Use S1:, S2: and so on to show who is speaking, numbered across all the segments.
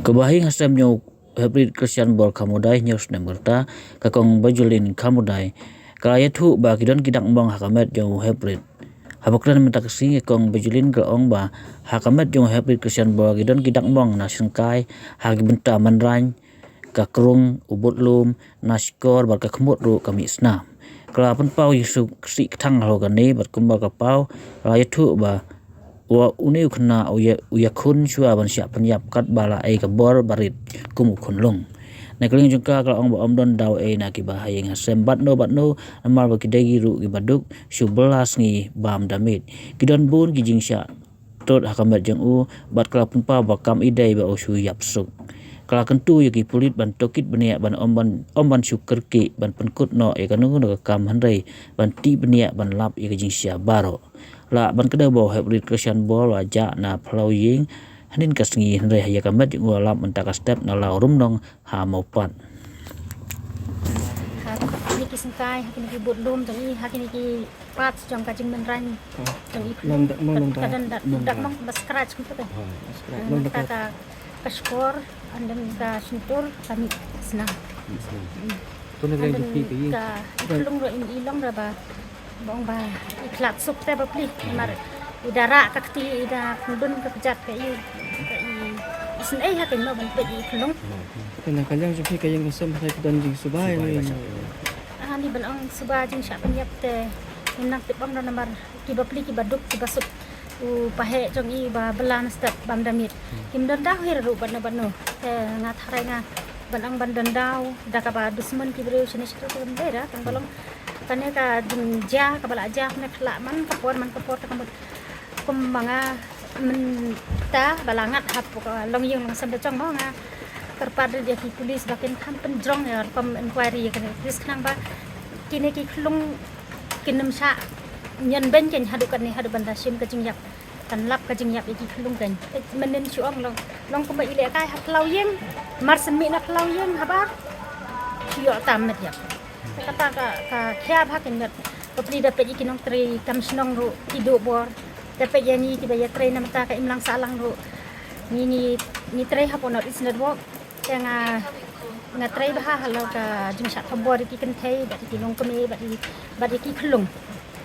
S1: Kabahing hasem nyo hybrid Christian bor kamudai news nemberta kakong bajulin kamudai kaya thu ba kidon kidang bang hakamet jong hybrid habakran mentaksi kong bajulin gaong ba hakamet jong hybrid Christian bor kidon kidang bang nasengkai hagi benta manran kakrung ubutlum naskor bar kakmut ru kami isna kelapan pau yusuk si tang hogani bar kumba kapau kaya thu ba wa uniu khna uya khun chua ban sia panyap kat bala ai ka bor barit kumu khunlong nakling jungka ka ong ba omdon daw ai na ki bahayeng hasem batno amar ba kidagi ru ki baduk subelas ngi bam damit kidon bun ki jingsia tot hakamet jeng u bat kala punpa bakam idai ba usu yapsuk kala kentu yaki pulit ban tokit benia ban omban syukur ki ban penkut no e kanung no kam handai ban ti benia ban lap e jingsia baro la ban kada bo hybrid Christian bol aja na plau ying hanin kasngi handai haya kamet jeng lap mentaka step na la rumnong ha mopan
S2: niki sengkai niki butlum jeng i niki pat jong ka jeng menran jeng i kadan dak mong bas scratch gitu kan ka skor andan ka sentur kami senang
S3: tu nak lagi pi
S2: ka ilong ro ilong ra ba bong ba iklat sup te bapli mar idara kakti ida kudun ka pejat ka i isin ai hakin no ban pe i kulong
S3: kena kalyang jupi kayang kasem kai dan jing subai ni
S2: ni ban ang suba jing sya panyap te nak te bang na mar ki bapli ki baduk ki basuk u pahe jong i ba belan step bam damit kim don dah hir ru ban no te ngat harai nga ban ang ban don daw da ka ba dusman ki breu sini sito kan bera tang balong kanya ka ja ka bala ja na khla man kapor ta kamut kumbanga men ta balangat hap ka long yung lang sam chong mo nga terpad dia ki polis bakin kam penjrong ya kom inquiry kan polis khnang ba kini ki klung kinam sa nhân bên trên hadu kan ni hadu banda sim ka jingyap kan lap ka jingyap iki klung kan menen chuang long ko ba ile kai hat law yeng mar sen mi na law yeng habar yo tam met yap kata ka khya bha ken met popli da pe iki nong tri kam snong ru idu bor da pe yani ti ba ya tre na mata ka imlang salang ru ni tre ha ponot is not work nga tre ba halo ka jing sat bor iki ken thei ba iki nong kami ba iki klung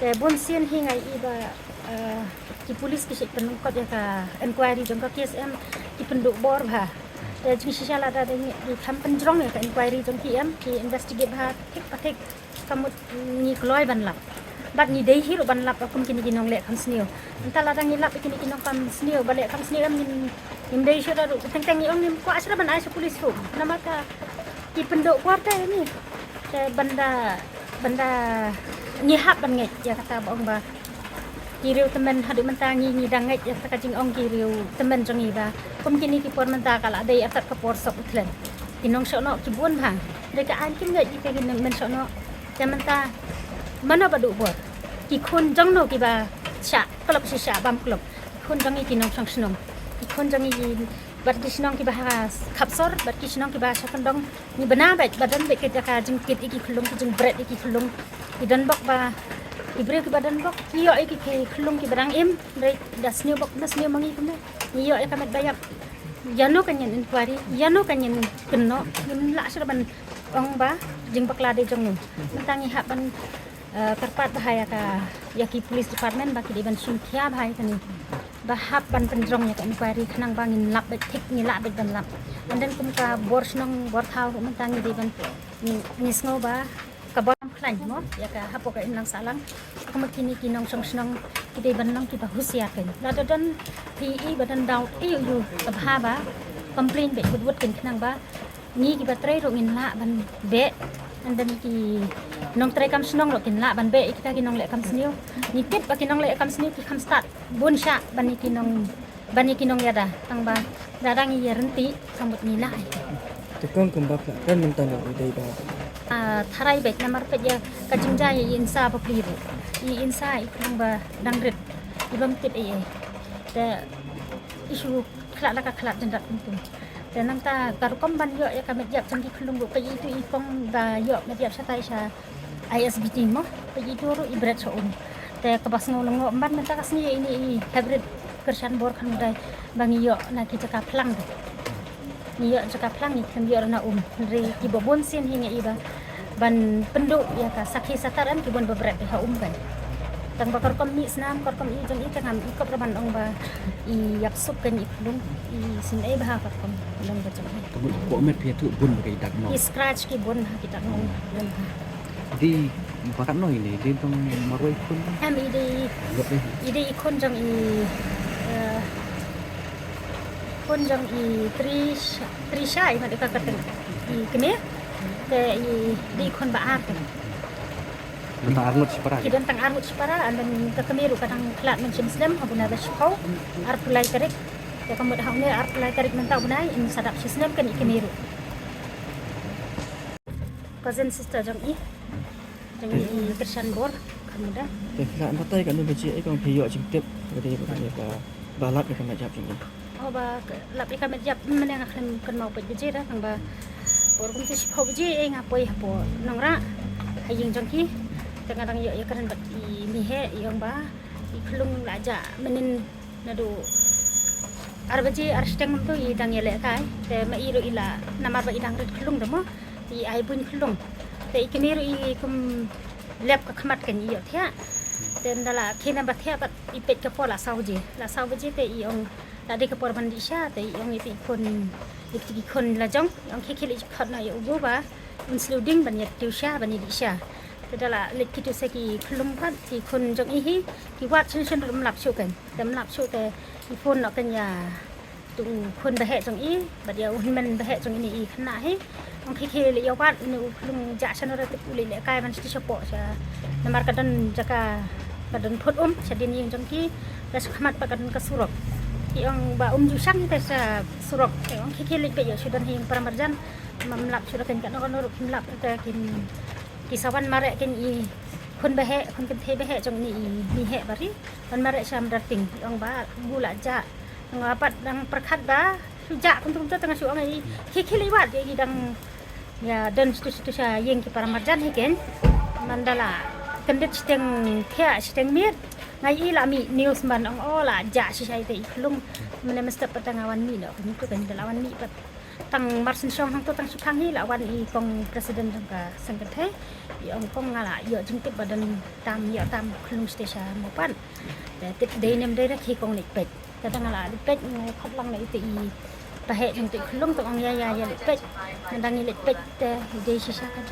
S2: te bon sien hi ngai i ba ki polis ki sik penung kot ya ka inquiry jong ka KSM ki penduk bor ba te jing sala da ni tham penjrong ya ka inquiry jong ki investigate ba tik kamut ni kloi ban lap bat ni dei hiru ban lap akum kini ginong le kam snio entala dang ni lap kini ginong kam snio bale kam snio am nim dei shoda ru teng ni ong nim ko asra ban ai su polis ru nama ka ki penduk bor te ni te banda ni hap ban ngai ya kata bong ba kiriu temen hadu menta ni dang ngai ya ka jing ong kiriu temen jong i ba kum kini ki por menta kala dei atat ka por sok utlen inong sono ki bun ha deka an kin ngai ki kin men sono te menta mana badu bor ki khun jong no ki ba sha klop si sha bam klop khun jong i ki nong sang snong ki khun jong i bat ki snong ki ba khapsor bat ki snong ki ba sa kandong ni bana bat badan be ke ka jing kit iki khulung ki jing bread iki khulung idan bok ba ibre ki badan bok yo iki ke khulung ki barang im dai das new bok das new mangi kumne yo e kamet bayap yano kanyen inquiry yano kanyen kenno nim la sira ban ong ba jing bakla de jong nu tangi ha ban terpat bahaya ka yaki police department baki di ban sum khia bhai kani bahap ban penjrong ya ka inquiry khnang bangin lap bet thik ni la bet ban lap anden kum ka bor snong bor thau man tangi di ban ni sngo ba ka bor khlan mo ya ka hapo ka inlang salang kum kini kinong song snong ki di ban nong ki ba husia ken la dan PE badan daw yu ka bha ba complain bet wut ken khnang ba ni ki ba tre ro ngin la ban be anden ki nong tre kam snong ro kin la ban be ikita ki nong le kam snio ni tip ba ki nong le kam snio ki kam start bun sha ban ki nong yada tang ba darang i renti kamut ni la
S3: tekong kembak kan mentan dei ba
S2: tharai bet namar pe ya ka jingja i insa ba pliru i insa i kang ba dang rit ibam tit ai te isu khla la ka khla jandat tum te nang ta karukom ban yo ya ka met yap jang ki khulung ru ka i tu i kong ba yo met yap sa tai sa ISBT mo ka i tu ru ibret so te ka bas ngolong ban menta kasni ini hybrid Christian bor kan dai bangi yo na kita ka plang ni yo jaka plang ni kan yo na ri ki bobon sin hinga iba ban penduk ya ka sakhi sataran ki bon babret ha kan tang bakar kom ni snam kor kom i jong i tang am i kop raban ong ba i yap sup kan i lung i sin ai ba kor kom lung ba jong
S3: ko met phe thu bun kai dak no
S2: i scratch ki bon ha ki tak ngong lung ha
S3: di bakat noi ni di tong maroi kun
S2: em i di
S3: gap ni
S2: i di kon jong i kon jong i tri shai ma de ka kateng i kene te i di kon ba ar kan
S3: bentar ngot separa
S2: kidan tang armut separa andan kekemiru kadang kelat mencim Muslim habuna da shkau ar pulai tarik ya kamu dah ne ar pulai tarik mentau bunai in sadap Muslim kan ikemiru cousin sister jong i Christian bor kamu dah
S3: te kla matai kan ni beji ai kong phe yo jing tep de ba balap ni kan jap jing
S2: oh ba lap ikan medjap meneng akan kan mau beji dah kang ba bor kum tu shkau beji ai ngapoi hapo nongra haying jong ki kadang yo ya kan bat i mihe yang ba i klung laja menin nadu arbaji arsteng tu i dang yele kai te ma iro ila namar ba idang red klung demo i ai bun klung te i kemiru i kum lep ka khamat kan yo thia ten dala khina ba thia bat i pet ka pola sauji te i ong la de ka por ban disha te i ong i ti kon la jong ong khili khot na yo go ba including ban yet tisha ban disha dala lek kitu seki klum kan ti kun jong i hi ki wat chen dum lap chu kan dam lap chu te i phun no kan ya tu kun ba he jong i ba dia men ba he jong ni i khna hi ong khi le ya wat nu klum ja chen ra te uli le kai man sti chapo cha namar kadan jaka kadan phut chadin yin jong ki ta khmat pa kadan ka surok ki ong ba ju sang te sa surok te ong khi le pe ya chudan hi paramarjan mam lap chu kan kan no kim lap te kin kisawan mare ken i kon bahe kon ken the bahe jong ni he bari kon mare sham rating ong ba gula ja ngapat dang perkhat ba suja kun tum tengah su ngai khili wat ye dang ya dan stu sa yeng ki para marjan he ken mandala kendit steng thia steng miet ngai i la mi news man ong ola ja si sai te klung mene mesta patangawan mi no kun ku kan dalawan mi pat tang marsin song hang to tang sukhang hi la wan i kong president jong ka sangkathe i ong kong ngala yo jing tip badan tam ya tam klung station mo pan te tip de nem de ra khi kong lik pet ta tang ngala lik pet ngai khot lang nei ti pa he jong ti klung to ong ya lik pet nang lik pet te de si sa kan